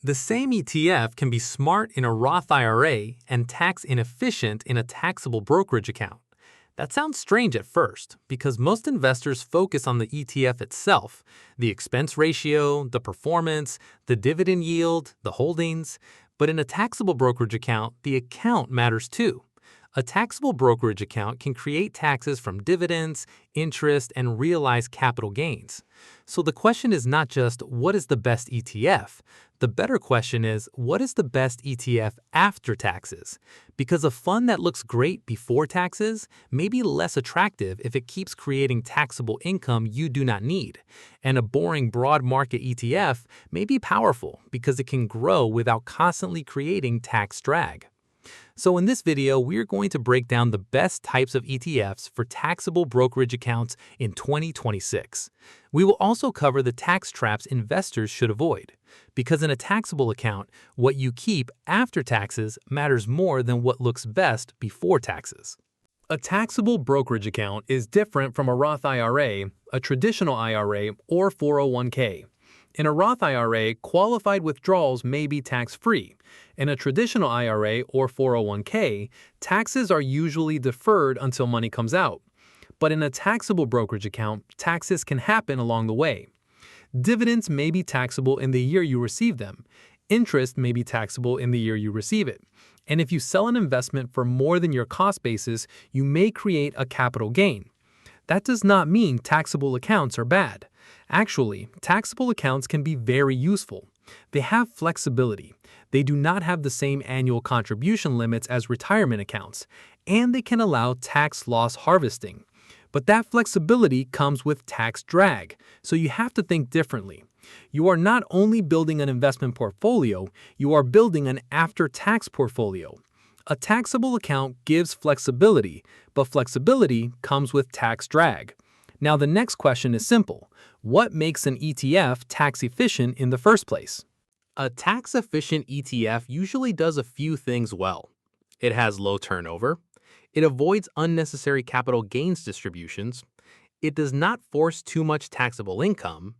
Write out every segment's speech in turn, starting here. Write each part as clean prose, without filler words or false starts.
The same ETF can be smart in a Roth IRA and tax inefficient in a taxable brokerage account. That sounds strange at first because most investors focus on the ETF itself, the expense ratio, the performance, the dividend yield, the holdings. But in a taxable brokerage account, the account matters too. A taxable brokerage account can create taxes from dividends, interest, and realized capital gains. So the question is not just what is the best ETF? The better question is what is the best ETF after taxes? Because a fund that looks great before taxes may be less attractive if it keeps creating taxable income you do not need. And a boring broad market ETF may be powerful because it can grow without constantly creating tax drag. So in this video, we're going to break down the best types of ETFs for taxable brokerage accounts in 2026. We will also cover the tax traps investors should avoid, because in a taxable account, what you keep after taxes matters more than what looks best before taxes. A taxable brokerage account is different from a Roth IRA, a traditional IRA, or 401k. In a Roth IRA, qualified withdrawals may be tax-free. In a traditional IRA or 401k, taxes are usually deferred until money comes out. But in a taxable brokerage account, taxes can happen along the way. Dividends may be taxable in the year you receive them. Interest may be taxable in the year you receive it. And if you sell an investment for more than your cost basis, you may create a capital gain. That does not mean taxable accounts are bad. Actually, taxable accounts can be very useful. They have flexibility. They do not have the same annual contribution limits as retirement accounts, and they can allow tax loss harvesting. But that flexibility comes with tax drag, so you have to think differently. You are not only building an investment portfolio, you are building an after-tax portfolio. A taxable account gives flexibility, but flexibility comes with tax drag. Now the next question is simple. What makes an ETF tax efficient in the first place? A tax-efficient ETF usually does a few things well. It has low turnover. It avoids unnecessary capital gains distributions. It does not force too much taxable income.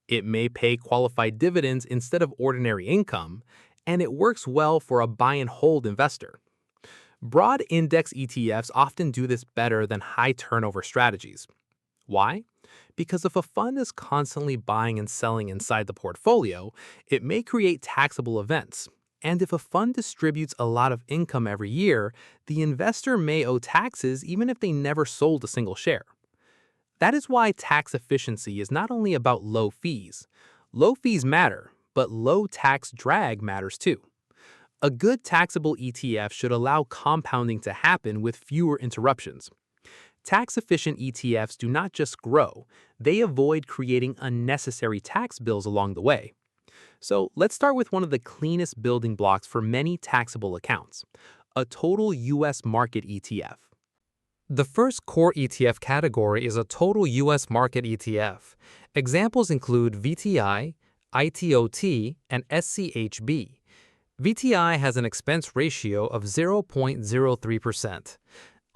It may pay qualified dividends instead of ordinary income. And it works well for a buy-and-hold investor. Broad index ETFs often do this better than high turnover strategies. Why? Because if a fund is constantly buying and selling inside the portfolio, it may create taxable events. And if a fund distributes a lot of income every year, the investor may owe taxes even if they never sold a single share. That is why tax efficiency is not only about low fees. Low fees matter, but low tax drag matters too. A good taxable ETF should allow compounding to happen with fewer interruptions. Tax-efficient ETFs do not just grow, they avoid creating unnecessary tax bills along the way. So let's start with one of the cleanest building blocks for many taxable accounts, a total U.S. market ETF. The first core ETF category is a total U.S. market ETF. Examples include VTI, ITOT, and SCHB. VTI has an expense ratio of 0.03%.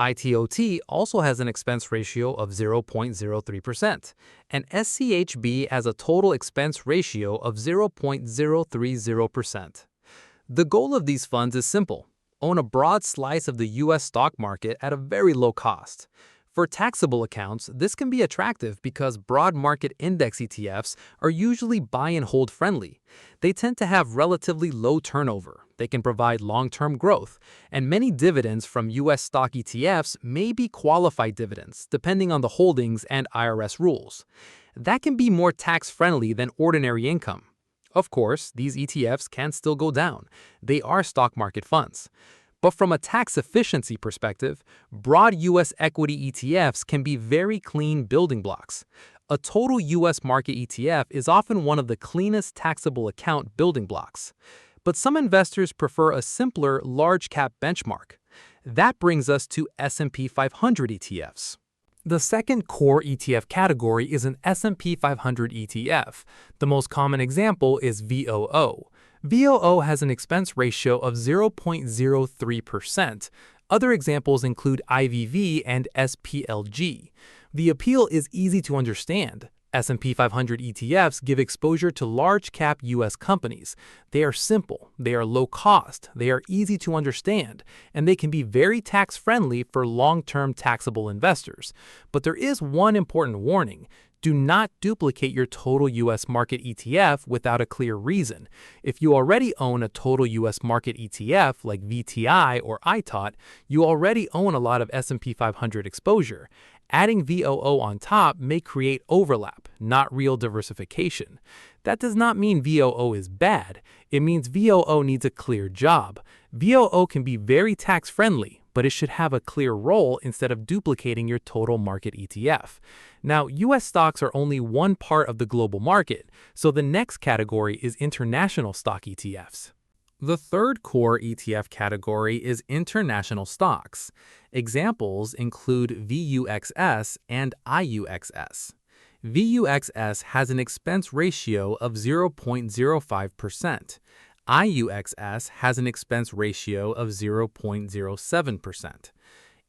ITOT also has an expense ratio of 0.03%, and SCHB has a total expense ratio of 0.030%. The goal of these funds is simple: own a broad slice of the U.S. stock market at a very low cost. For taxable accounts, this can be attractive because broad market index ETFs are usually buy and hold friendly. They tend to have relatively low turnover. They can provide long-term growth, and many dividends from U.S. stock ETFs may be qualified dividends, depending on the holdings and IRS rules. That can be more tax-friendly than ordinary income. Of course, these ETFs can still go down. They are stock market funds. But from a tax efficiency perspective, broad U.S. equity ETFs can be very clean building blocks. A total U.S. market ETF is often one of the cleanest taxable account building blocks. But some investors prefer a simpler large-cap benchmark. That brings us to S&P 500 ETFs. The second core ETF category is an S&P 500 ETF. The most common example is VOO. VOO has an expense ratio of 0.03%. Other examples include IVV and SPLG. The appeal is easy to understand. S&P 500 ETFs give exposure to large-cap U.S. companies. They are simple, they are low-cost, they are easy to understand, and they can be very tax-friendly for long-term taxable investors. But there is one important warning. Do not duplicate your total U.S. market ETF without a clear reason. If you already own a total U.S. market ETF like VTI or ITOT, you already own a lot of S&P 500 exposure. Adding VOO on top may create overlap, not real diversification. That does not mean VOO is bad. It means VOO needs a clear job. VOO can be very tax-friendly, but it should have a clear role instead of duplicating your total market ETF. Now, U.S. stocks are only one part of the global market, so the next category is international stock ETFs. The third core ETF category is international stocks. Examples include VUXS and IUXS. VUXS has an expense ratio of 0.05%. IUXS has an expense ratio of 0.07%.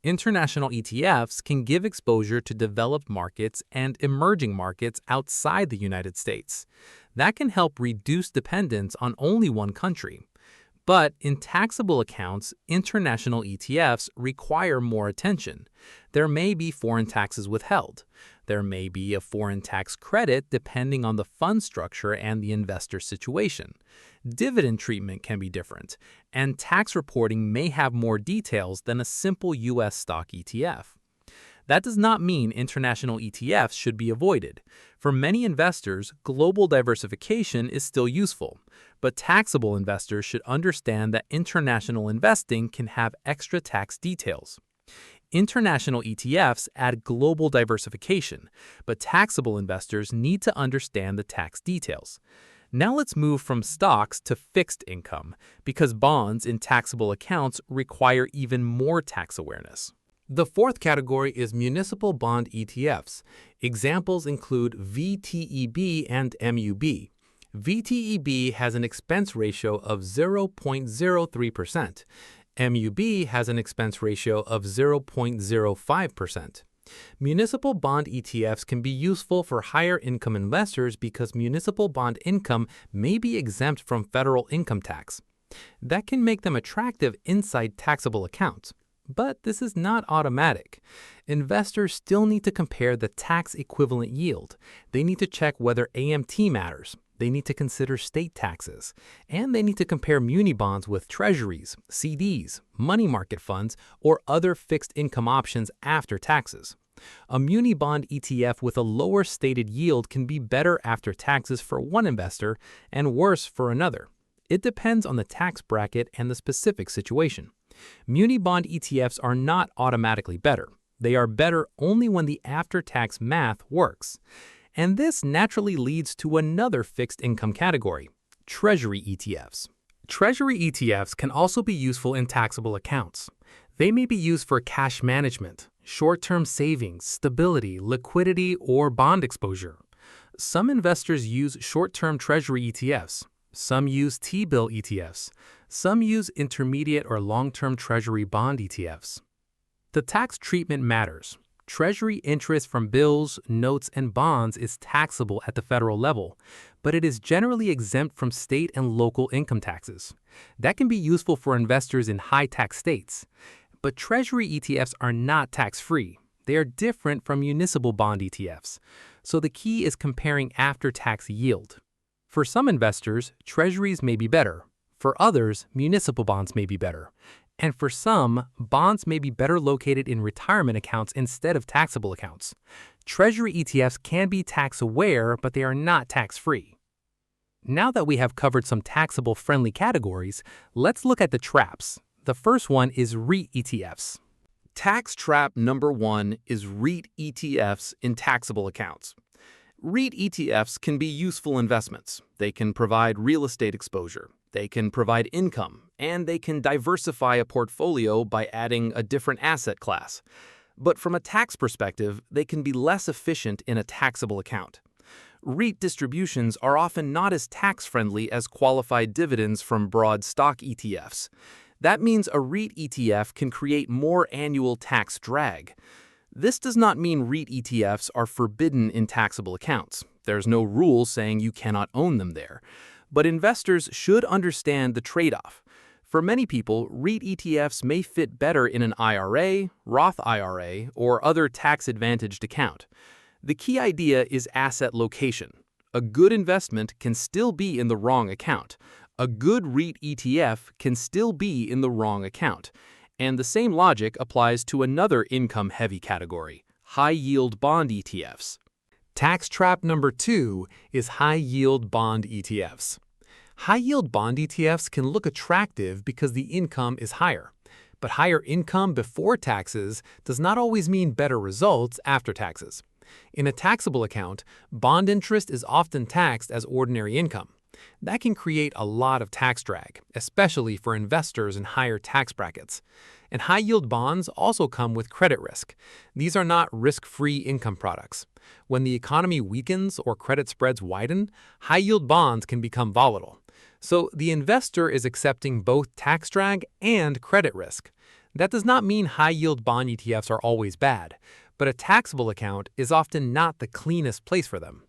International ETFs can give exposure to developed markets and emerging markets outside the United States. That can help reduce dependence on only one country. But in taxable accounts, international ETFs require more attention. There may be foreign taxes withheld. There may be a foreign tax credit depending on the fund structure and the investor situation. Dividend treatment can be different, and tax reporting may have more details than a simple U.S. stock ETF. That does not mean international ETFs should be avoided. For many investors, global diversification is still useful, but taxable investors should understand that international investing can have extra tax details. International ETFs add global diversification, but taxable investors need to understand the tax details. Now let's move from stocks to fixed income, because bonds in taxable accounts require even more tax awareness. The fourth category is municipal bond ETFs. Examples include VTEB and MUB. VTEB has an expense ratio of 0.03%. MUB has an expense ratio of 0.05%. Municipal bond ETFs can be useful for higher income investors because municipal bond income may be exempt from federal income tax. That can make them attractive inside taxable accounts. But this is not automatic. Investors still need to compare the tax equivalent yield. They need to check whether AMT matters. They need to consider state taxes. And they need to compare muni bonds with treasuries, CDs, money market funds, or other fixed income options after taxes. A muni bond ETF with a lower stated yield can be better after taxes for one investor and worse for another. It depends on the tax bracket and the specific situation. Muni bond ETFs are not automatically better. They are better only when the after-tax math works. And this naturally leads to another fixed income category, Treasury ETFs. Treasury ETFs can also be useful in taxable accounts. They may be used for cash management, short-term savings, stability, liquidity, or bond exposure. Some investors use short-term Treasury ETFs. Some use T-bill ETFs. Some use intermediate or long-term Treasury bond ETFs. The tax treatment matters. Treasury interest from bills, notes, and bonds is taxable at the federal level, but it is generally exempt from state and local income taxes. That can be useful for investors in high-tax states. But Treasury ETFs are not tax-free. They are different from municipal bond ETFs. So the key is comparing after-tax yield. For some investors, treasuries may be better. For others, municipal bonds may be better. And for some, bonds may be better located in retirement accounts instead of taxable accounts. Treasury ETFs can be tax-aware, but they are not tax-free. Now that we have covered some taxable-friendly categories, let's look at the traps. The first one is REIT ETFs. Tax trap number one is REIT ETFs in taxable accounts. REIT ETFs can be useful investments. They can provide real estate exposure. They can provide income, and they can diversify a portfolio by adding a different asset class. But from a tax perspective, they can be less efficient in a taxable account. REIT distributions are often not as tax-friendly as qualified dividends from broad stock ETFs. That means a REIT ETF can create more annual tax drag. This does not mean REIT ETFs are forbidden in taxable accounts. There's no rule saying you cannot own them there. But investors should understand the trade-off. For many people, REIT ETFs may fit better in an IRA, Roth IRA, or other tax-advantaged account. The key idea is asset location. A good investment can still be in the wrong account. A good REIT ETF can still be in the wrong account. And the same logic applies to another income-heavy category, high-yield bond ETFs. Tax trap number 2 is high-yield bond ETFs. High-yield bond ETFs can look attractive because the income is higher. But higher income before taxes does not always mean better results after taxes. In a taxable account, bond interest is often taxed as ordinary income. That can create a lot of tax drag, especially for investors in higher tax brackets. And high-yield bonds also come with credit risk. These are not risk-free income products. When the economy weakens or credit spreads widen, high-yield bonds can become volatile. So the investor is accepting both tax drag and credit risk. That does not mean high-yield bond ETFs are always bad, but a taxable account is often not the cleanest place for them.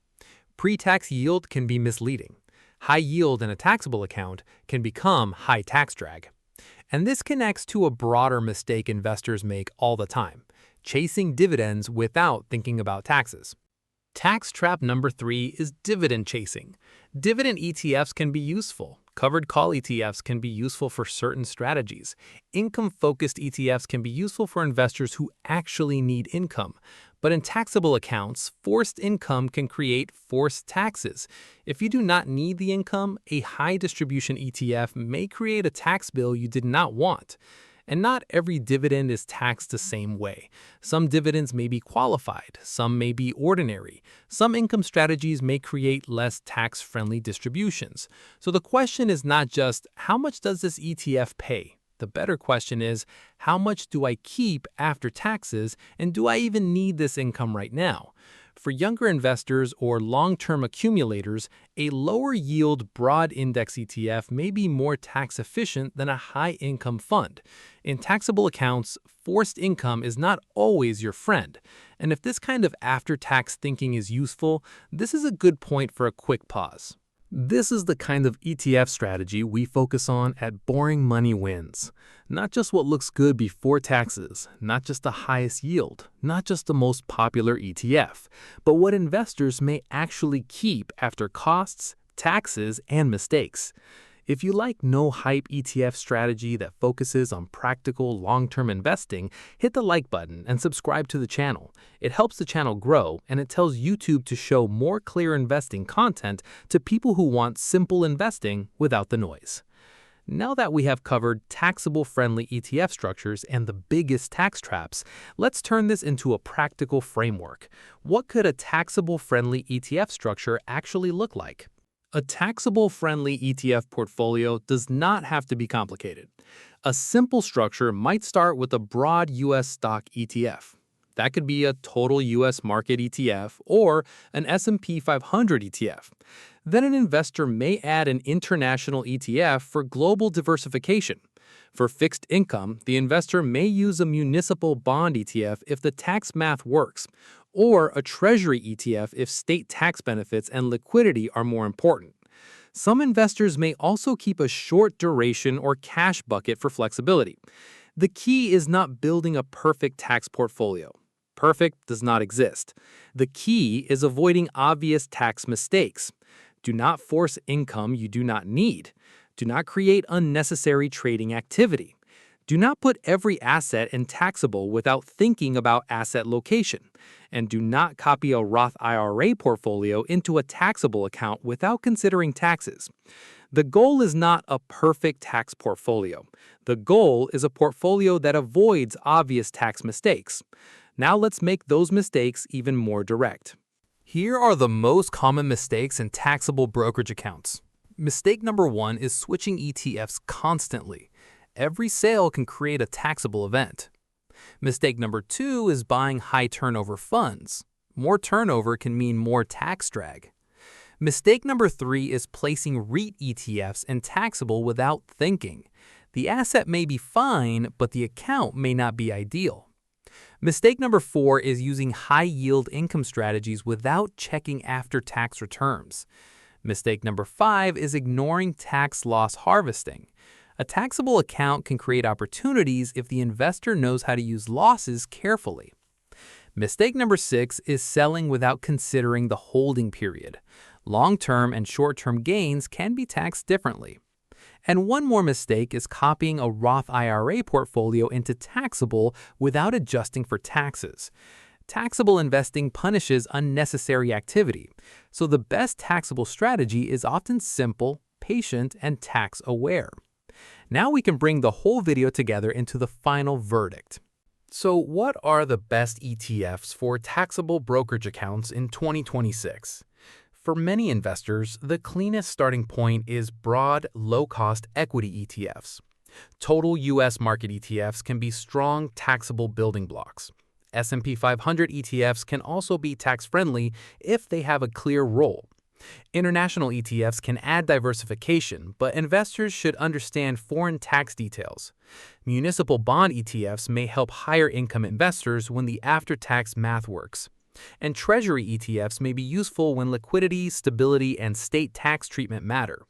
Pre-tax yield can be misleading. High yield in a taxable account can become high tax drag. And this connects to a broader mistake investors make all the time, chasing dividends without thinking about taxes. Tax trap number 3 is dividend chasing. Dividend ETFs can be useful. Covered call ETFs can be useful for certain strategies. Income-focused ETFs can be useful for investors who actually need income. But in taxable accounts, forced income can create forced taxes. If you do not need the income, a high distribution ETF may create a tax bill you did not want. And not every dividend is taxed the same way. Some dividends may be qualified, some may be ordinary. Some income strategies may create less tax-friendly distributions. So the question is not just, how much does this ETF pay? The better question is, how much do I keep after taxes, and do I even need this income right now? For younger investors or long-term accumulators, a lower-yield broad index ETF may be more tax-efficient than a high-income fund. In taxable accounts, forced income is not always your friend. And if this kind of after-tax thinking is useful, this is a good point for a quick pause. This is the kind of ETF strategy we focus on at Boring Money Wins. Not just what looks good before taxes, not just the highest yield, not just the most popular ETF, but what investors may actually keep after costs, taxes, and mistakes. If you like no-hype ETF strategy that focuses on practical long-term investing, hit the like button and subscribe to the channel. It helps the channel grow, and it tells YouTube to show more clear investing content to people who want simple investing without the noise. Now that we have covered taxable-friendly ETF structures and the biggest tax traps, let's turn this into a practical framework. What could a taxable-friendly ETF structure actually look like? A taxable-friendly ETF portfolio does not have to be complicated. A simple structure might start with a broad U.S. stock ETF. That could be a total U.S. market ETF or an S&P 500 ETF. Then an investor may add an international ETF for global diversification. For fixed income, the investor may use a municipal bond ETF if the tax math works, or a Treasury ETF if state tax benefits and liquidity are more important. Some investors may also keep a short duration or cash bucket for flexibility. The key is not building a perfect tax portfolio. Perfect does not exist. The key is avoiding obvious tax mistakes. Do not force income you do not need. Do not create unnecessary trading activity. Do not put every asset in taxable without thinking about asset location. And do not copy a Roth IRA portfolio into a taxable account without considering taxes. The goal is not a perfect tax portfolio. The goal is a portfolio that avoids obvious tax mistakes. Now let's make those mistakes even more direct. Here are the most common mistakes in taxable brokerage accounts. Mistake number 1 is switching ETFs constantly. Every sale can create a taxable event. Mistake number 2 is buying high turnover funds. More turnover can mean more tax drag. Mistake number 3 is placing REIT ETFs in taxable without thinking. The asset may be fine, but the account may not be ideal. Mistake number 4 is using high-yield income strategies without checking after-tax returns. Mistake number 5 is ignoring tax loss harvesting. A taxable account can create opportunities if the investor knows how to use losses carefully. Mistake number 6 is selling without considering the holding period. Long-term and short-term gains can be taxed differently. And one more mistake is copying a Roth IRA portfolio into taxable without adjusting for taxes. Taxable investing punishes unnecessary activity, so the best taxable strategy is often simple, patient, and tax-aware. Now we can bring the whole video together into the final verdict. So what are the best ETFs for taxable brokerage accounts in 2026? For many investors, the cleanest starting point is broad, low-cost equity ETFs. Total U.S. market ETFs can be strong taxable building blocks. S&P 500 ETFs can also be tax-friendly if they have a clear role. International ETFs can add diversification, but investors should understand foreign tax details. Municipal bond ETFs may help higher-income investors when the after-tax math works. And Treasury ETFs may be useful when liquidity, stability, and state tax treatment matter.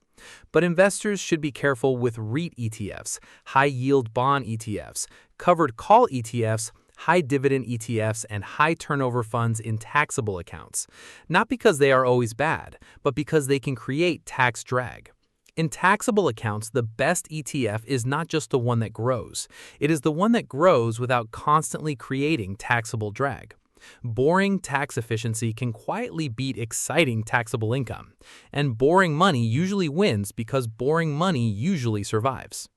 But investors should be careful with REIT ETFs, high-yield bond ETFs, covered call ETFs, high-dividend ETFs, and high-turnover funds in taxable accounts, not because they are always bad, but because they can create tax drag. In taxable accounts, the best ETF is not just the one that grows. It is the one that grows without constantly creating taxable drag. Boring tax efficiency can quietly beat exciting taxable income, and boring money usually wins because boring money usually survives.